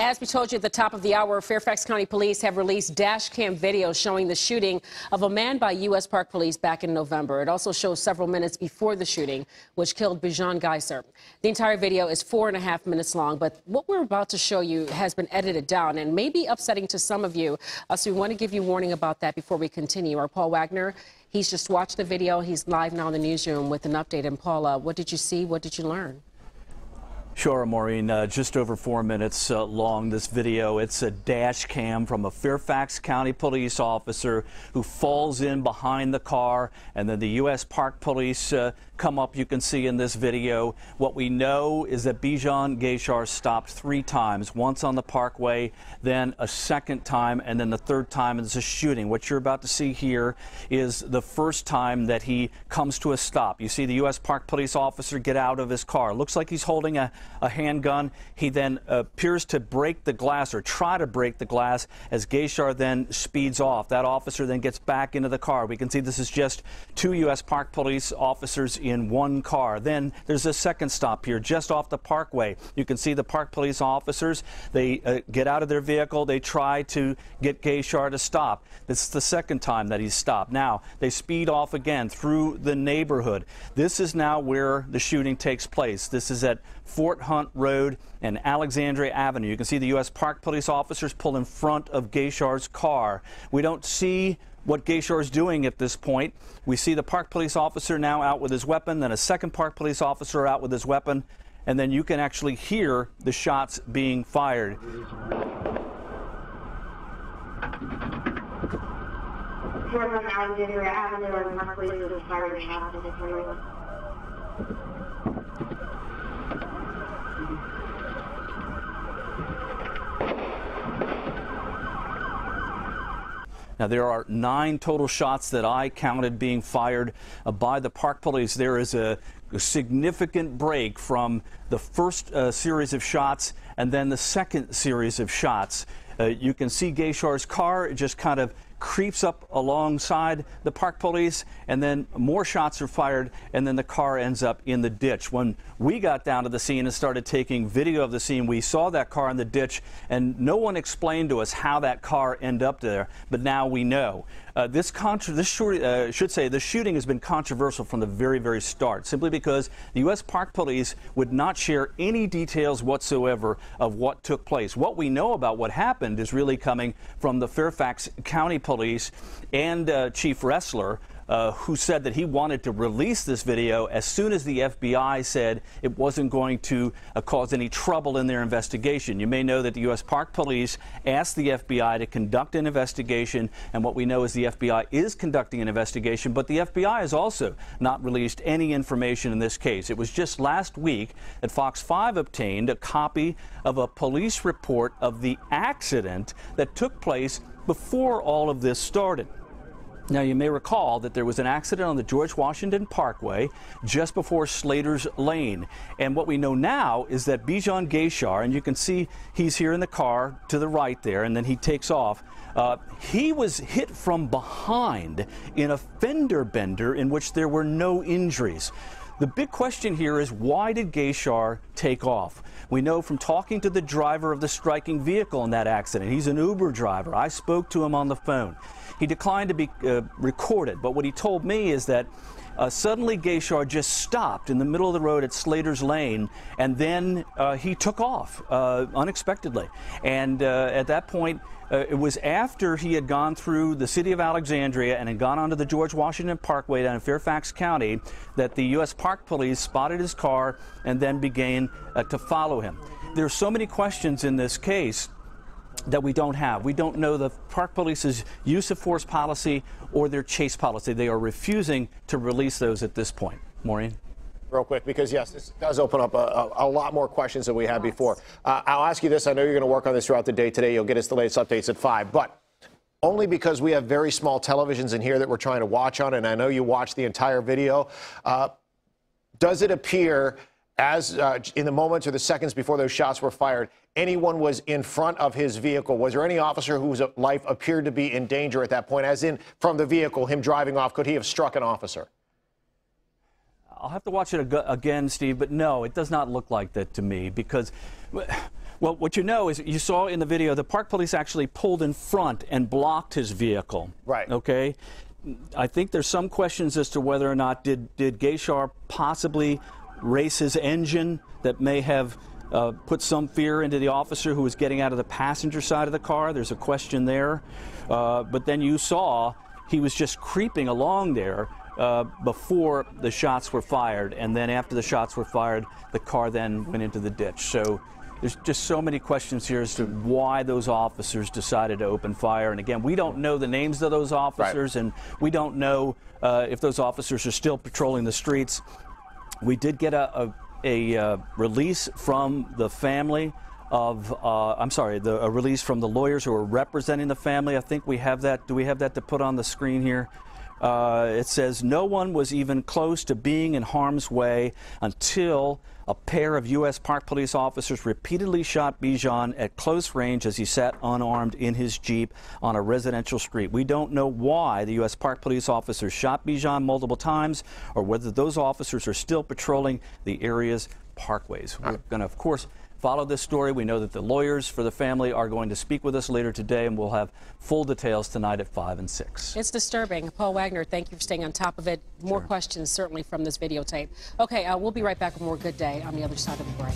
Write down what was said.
As we told you at the top of the hour, Fairfax County Police have released dash cam video showing the shooting of a man by U.S. Park Police back in November. It also shows several minutes before the shooting, which killed Bijan Geiser. The entire video is 4.5 minutes long, but what we're about to show you has been edited down and may be upsetting to some of you. So we want to give you warning about that before we continue. Our Paul Wagner, he's just watched the video. He's live now in the newsroom with an update. And Paul, what did you see? What did you learn? Sure, Maureen. Just over 4 minutes long, this video. It's a dash cam from a Fairfax County police officer who falls in behind the car, and then the U.S. Park Police come up. You can see in this video. What we know is that Bijan Geiser stopped 3 times, once on the Parkway, then a second time, and then the third time is a shooting. What you're about to see here is the first time that he comes to a stop. You see the U.S. Park Police officer get out of his car. Looks like he's holding a handgun. He then appears to break the glass or try to break the glass as Geiser then speeds off. That officer then gets back into the car. We can see this is just 2 U.S. Park Police officers in one car. Then there's a second stop here just off the Parkway. You can see the Park Police officers. They get out of their vehicle. They try to get Geiser to stop. This is the second time that he's stopped. Now they speed off again through the neighborhood. This is now where the shooting takes place. This is at Fort Hunt Road and Alexandria Avenue. You can see the U.S. Park Police officers pull in front of Geiser's car. We don't see what Geiser is doing at this point. We see the Park Police officer now out with his weapon, then a second Park Police officer out with his weapon, and then you can actually hear the shots being fired. Fort Hunt Alexandria Avenue and Park Police is firing shots at this area. Now, there are 9 total shots that I counted being fired by the Park Police. There is a significant break from the first series of shots and then the second series of shots. You can see Geiser's car just kind of creeps up alongside the Park Police, and then more shots are fired, and then the car ends up in the ditch. When we got down to the scene and started taking video of the scene, we saw that car in the ditch, and no one explained to us how that car ended up there, but now we know. The shooting has been controversial from the very start, simply because the U.S. Park Police would not share any details whatsoever of what took place. What we know about what happened is really coming from the Fairfax County Police and Chief Ressler, who said that he wanted to release this video as soon as the FBI said it wasn't going to cause any trouble in their investigation. You may know that the U.S. Park Police asked the FBI to conduct an investigation, and what we know is the FBI is conducting an investigation, but the FBI has also not released any information in this case. It was just last week that Fox 5 obtained a copy of a police report of the accident that took place before all of this started. Now, you may recall that there was an accident on the George Washington Parkway just before Slater's Lane. And what we know now is that Bijan Geiser, and you can see he's here in the car to the right there, and then he takes off. He was hit from behind in a fender bender in which there were no injuries. The big question here is, why did Geiser take off? We know from talking to the driver of the striking vehicle in that accident. He's an Uber driver. I spoke to him on the phone. He declined to be recorded, but what he told me is that suddenly Geiser just stopped in the middle of the road at Slater's Lane, and then he took off unexpectedly. And at that point, it was after he had gone through the city of Alexandria and had gone onto the George Washington Parkway down in Fairfax County that the U.S. Park Police spotted his car and then began to follow him. There are so many questions in this case that we don't have. We don't know the Park Police's use of force policy or their chase policy. They are refusing to release those at this point. Maureen? Real quick, because yes, this does open up a lot more questions than we had before. I'll ask you this. I know you're going to work on this throughout the day today. You'll get us the latest updates at 5, but only because we have very small televisions in here that we're trying to watch on, and I know you watched the entire video. Does it appear as in the moments or the seconds before those shots were fired, anyone was in front of his vehicle? Was there any officer whose life appeared to be in danger at that point, as in from the vehicle, him driving off? Could he have struck an officer? I'll have to watch it again, Steve, but no, it does not look like that to me, because Well, what you know is you saw in the video the park police actually pulled in front and blocked his vehicle. Right. Okay. I think there's some questions as to whether or not did Gayshar possibly race his engine that may have put some fear into the officer who was getting out of the passenger side of the car. There's a question there. But then you saw he was just creeping along there before the shots were fired. And then after the shots were fired, the car then went into the ditch. So there's just so many questions here as to why those officers decided to open fire. And again, we don't know the names of those officers, and we don't know if those officers are still patrolling the streets. We did get a release from the family of, a release from the lawyers who are representing the family. I think we have that. Do we have that to put on the screen here? It says, no one was even close to being in harm's way until a pair of U.S. Park Police officers repeatedly shot Bijan at close range as he sat unarmed in his Jeep on a residential street. We don't know why the U.S. Park Police officers shot Bijan multiple times or whether those officers are still patrolling the area's parkways. We're going to, of course, follow this story. We know that the lawyers for the family are going to speak with us later today, and we'll have full details tonight at 5 and 6. It's disturbing. Paul Wagner, thank you for staying on top of it. More questions certainly from this videotape. Okay, we'll be right back with more Good Day on the other side of the break.